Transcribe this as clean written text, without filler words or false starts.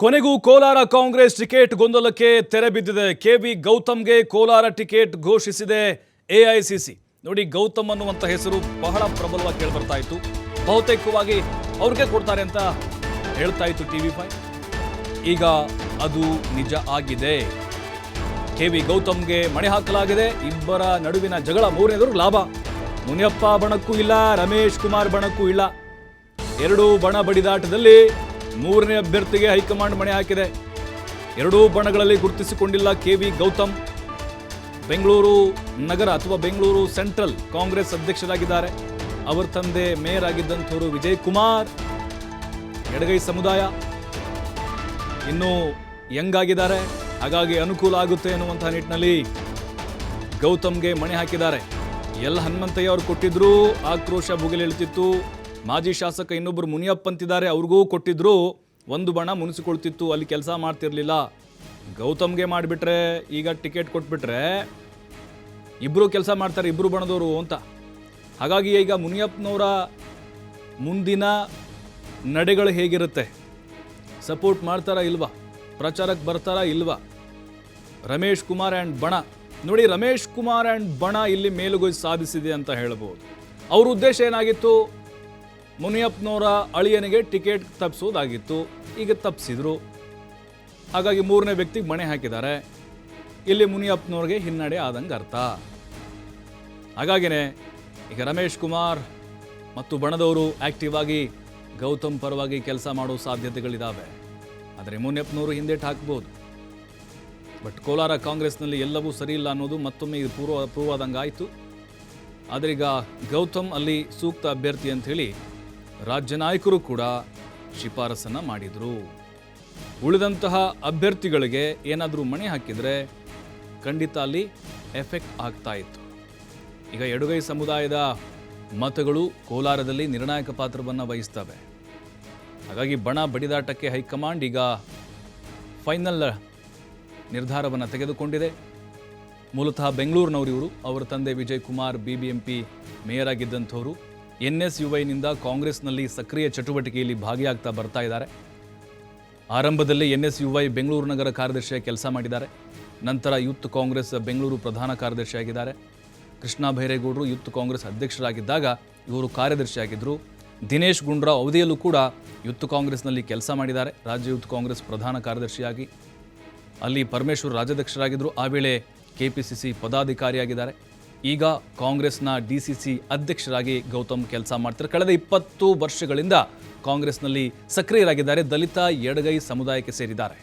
ಕೊನೆಗೂ ಕೋಲಾರ ಕಾಂಗ್ರೆಸ್ ಟಿಕೆಟ್ ಗೊಂದಲಕ್ಕೆ ತೆರೆ ಬಿದ್ದಿದೆ. ಕೆವಿ ಗೌತಮ್ಗೆ ಕೋಲಾರ ಟಿಕೆಟ್ ಘೋಷಿಸಿದೆ ಎಐಸಿಸಿ. ನೋಡಿ, ಗೌತಮ್ ಅನ್ನುವಂಥ ಹೆಸರು ಬಹಳ ಪ್ರಬಲವಾಗಿ ಕೇಳಿಬರ್ತಾ ಇತ್ತು. ಬಹುತೇಕವಾಗಿ ಅವ್ರಿಗೆ ಕೊಡ್ತಾರೆ ಅಂತ ಹೇಳ್ತಾ ಇತ್ತು TV5. ಈಗ ಅದು ನಿಜ ಆಗಿದೆ. ಕೆವಿ ಗೌತಮ್ಗೆ ಮಣೆ ಹಾಕಲಾಗಿದೆ. ಇಬ್ಬರ ನಡುವಿನ ಜಗಳ ಮೂರನೇದರು ಲಾಭ. ಮುನಿಯಪ್ಪ ಬಣಕ್ಕೂ ಇಲ್ಲ, ರಮೇಶ್ ಕುಮಾರ್ ಬಣಕ್ಕೂ ಇಲ್ಲ. ಎರಡೂ ಬಣ ಬಡಿದಾಟದಲ್ಲಿ ಮೂರನೇ ಅಭ್ಯರ್ಥಿಗೆ ಹೈಕಮಾಂಡ್ ಮಣೆ ಹಾಕಿದೆ. ಎರಡೂ ಬಣಗಳಲ್ಲಿ ಗುರುತಿಸಿಕೊಂಡಿಲ್ಲ ಕೆವಿ ಗೌತಮ್. ಬೆಂಗಳೂರು ನಗರ ಅಥವಾ ಬೆಂಗಳೂರು ಸೆಂಟ್ರಲ್ ಕಾಂಗ್ರೆಸ್ ಅಧ್ಯಕ್ಷರಾಗಿದ್ದಾರೆ. ಅವರ ತಂದೆ ಮೇಯರ್ ಆಗಿದ್ದಂಥವರು ವಿಜಯ್ ಕುಮಾರ್. ಎಡಗೈ ಸಮುದಾಯ, ಇನ್ನೂ ಯಂಗ್ ಆಗಿದ್ದಾರೆ, ಹಾಗಾಗಿ ಅನುಕೂಲ ಆಗುತ್ತೆ ಅನ್ನುವಂಥ ನಿಟ್ಟಿನಲ್ಲಿ ಗೌತಮ್ಗೆ ಮಣೆ ಹಾಕಿದ್ದಾರೆ. ಎಲ್ ಹನುಮಂತಯ್ಯ ಅವರು ಕೊಟ್ಟಿದ್ರು, ಆಕ್ರೋಶ ಭುಗಿಲೇಳುತ್ತಿತ್ತು. ಮಾಜಿ ಶಾಸಕ ಇನ್ನೊಬ್ಬರು ಮುನಿಯಪ್ಪ ಅಂತಿದ್ದಾರೆ, ಅವ್ರಿಗೂ ಕೊಟ್ಟಿದ್ರು. ಒಂದು ಬಣ ಮುನಿಸಿಕೊಳ್ತಿತ್ತು, ಅಲ್ಲಿ ಕೆಲಸ ಮಾಡ್ತಿರ್ಲಿಲ್ಲ. ಗೌತಮ್ಗೆ ಮಾಡಿಬಿಟ್ರೆ, ಈಗ ಟಿಕೆಟ್ ಕೊಟ್ಬಿಟ್ರೆ ಇಬ್ಬರು ಕೆಲಸ ಮಾಡ್ತಾರೆ, ಇಬ್ಬರು ಬಣದವರು ಅಂತ. ಹಾಗಾಗಿ ಈಗ ಮುನಿಯಪ್ಪನವರ ಮುಂದಿನ ನಡೆಗಳು ಹೇಗಿರುತ್ತೆ? ಸಪೋರ್ಟ್ ಮಾಡ್ತಾರಾ ಇಲ್ವಾ? ಪ್ರಚಾರಕ್ಕೆ ಬರ್ತಾರಾ ಇಲ್ವಾ? ರಮೇಶ್ ಕುಮಾರ್ ಆ್ಯಂಡ್ ಬಣ ನೋಡಿ, ರಮೇಶ್ ಕುಮಾರ್ ಆ್ಯಂಡ್ ಬಣ ಇಲ್ಲಿ ಮೇಲುಗೈ ಸಾಧಿಸಿದೆ ಅಂತ ಹೇಳ್ಬೋದು. ಅವ್ರ ಉದ್ದೇಶ ಏನಾಗಿತ್ತು? ಮುನಿಯಪ್ಪನವರ ಅಳಿಯನಿಗೆ ಟಿಕೆಟ್ ತಪ್ಪಿಸೋದಾಗಿತ್ತು. ಈಗ ತಪ್ಪಿಸಿದ್ರು. ಹಾಗಾಗಿ ಮೂರನೇ ವ್ಯಕ್ತಿಗೆ ಮಣೆ ಹಾಕಿದ್ದಾರೆ. ಇಲ್ಲಿ ಮುನಿಯಪ್ಪನವ್ರಿಗೆ ಹಿನ್ನಡೆ ಆದಂಗೆ ಅರ್ಥ. ಹಾಗಾಗಿನೇ ಈಗ ರಮೇಶ್ ಕುಮಾರ್ ಮತ್ತು ಬಣದವರು ಆಕ್ಟಿವ್ ಆಗಿ ಗೌತಮ್ ಪರವಾಗಿ ಕೆಲಸ ಮಾಡೋ ಸಾಧ್ಯತೆಗಳಿದ್ದಾವೆ. ಆದರೆ ಮುನಿಯಪ್ಪನವರು ಹಿಂದೇಟು ಹಾಕ್ಬೋದು. ಬಟ್ ಕೋಲಾರ ಕಾಂಗ್ರೆಸ್ನಲ್ಲಿ ಎಲ್ಲವೂ ಸರಿ ಇಲ್ಲ ಅನ್ನೋದು ಮತ್ತೊಮ್ಮೆ ಇದು ಪ್ರೂವ್ ಆದಂಗೆ ಆಯಿತು. ಆದರೆ ಈಗ ಗೌತಮ್ ಅಲ್ಲಿ ಸೂಕ್ತ ಅಭ್ಯರ್ಥಿ ಅಂಥೇಳಿ ರಾಜ್ಯ ನಾಯಕರು ಕೂಡ ಶಿಫಾರಸನ್ನು ಮಾಡಿದರು. ಉಳಿದಂತಹ ಅಭ್ಯರ್ಥಿಗಳಿಗೆ ಏನಾದರೂ ಮಣೆ ಹಾಕಿದರೆ ಖಂಡಿತ ಅಲ್ಲಿ ಎಫೆಕ್ಟ್ ಆಗ್ತಾ ಇತ್ತು. ಈಗ ಎಡಗೈ ಸಮುದಾಯದ ಮತಗಳು ಕೋಲಾರದಲ್ಲಿ ನಿರ್ಣಾಯಕ ಪಾತ್ರವನ್ನು ವಹಿಸ್ತವೆ. ಹಾಗಾಗಿ ಬಣ ಬಡಿದಾಟಕ್ಕೆ ಹೈಕಮಾಂಡ್ ಈಗ ಫೈನಲ್ ನಿರ್ಧಾರವನ್ನು ತೆಗೆದುಕೊಂಡಿದೆ. ಮೂಲತಃ ಬೆಂಗಳೂರಿನವರು ಇವರು. ಅವರ ತಂದೆ ವಿಜಯ್ ಕುಮಾರ್ BBMP ಮೇಯರ್ ಆಗಿದ್ದಂಥವರು. NSUIನಿಂದ ಕಾಂಗ್ರೆಸ್ನಲ್ಲಿ ಸಕ್ರಿಯ ಚಟುವಟಿಕೆಯಲ್ಲಿ ಭಾಗಿಯಾಗ್ತಾ ಬರ್ತಾ ಇದ್ದಾರೆ. ಆರಂಭದಲ್ಲಿ NSUI ಬೆಂಗಳೂರು ನಗರ ಕಾರ್ಯದರ್ಶಿಯಾಗಿ ಕೆಲಸ ಮಾಡಿದ್ದಾರೆ. ನಂತರ ಯೂತ್ ಕಾಂಗ್ರೆಸ್ ಬೆಂಗಳೂರು ಪ್ರಧಾನ ಕಾರ್ಯದರ್ಶಿಯಾಗಿದ್ದಾರೆ. ಕೃಷ್ಣ ಬೈರೇಗೌಡರು ಯೂತ್ ಕಾಂಗ್ರೆಸ್ ಅಧ್ಯಕ್ಷರಾಗಿದ್ದಾಗ ಇವರು ಕಾರ್ಯದರ್ಶಿಯಾಗಿದ್ದರು. ದಿನೇಶ್ ಗುಂಡೂರಾವ್ ಅವಧಿಯಲ್ಲೂ ಕೂಡ ಯೂತ್ ಕಾಂಗ್ರೆಸ್ನಲ್ಲಿ ಕೆಲಸ ಮಾಡಿದ್ದಾರೆ, ರಾಜ್ಯ ಯೂತ್ ಕಾಂಗ್ರೆಸ್ ಪ್ರಧಾನ ಕಾರ್ಯದರ್ಶಿಯಾಗಿ. ಅಲ್ಲಿ ಪರಮೇಶ್ವರ್ ರಾಜ್ಯಾಧ್ಯಕ್ಷರಾಗಿದ್ದರು. ಆ ವೇಳೆ KPCC ಪದಾಧಿಕಾರಿಯಾಗಿದ್ದಾರೆ. ಈಗ ಕಾಂಗ್ರೆಸ್ನ DCC ಅಧ್ಯಕ್ಷರಾಗಿ ಗೌತಮ್ ಕೆಲಸ ಮಾಡ್ತಾರೆ. ಕಳೆದ 20 ವರ್ಷಗಳಿಂದ ಕಾಂಗ್ರೆಸ್ನಲ್ಲಿ ಸಕ್ರಿಯರಾಗಿದ್ದಾರೆ. ದಲಿತ ಎಡಗೈ ಸಮುದಾಯಕ್ಕೆ ಸೇರಿದ್ದಾರೆ.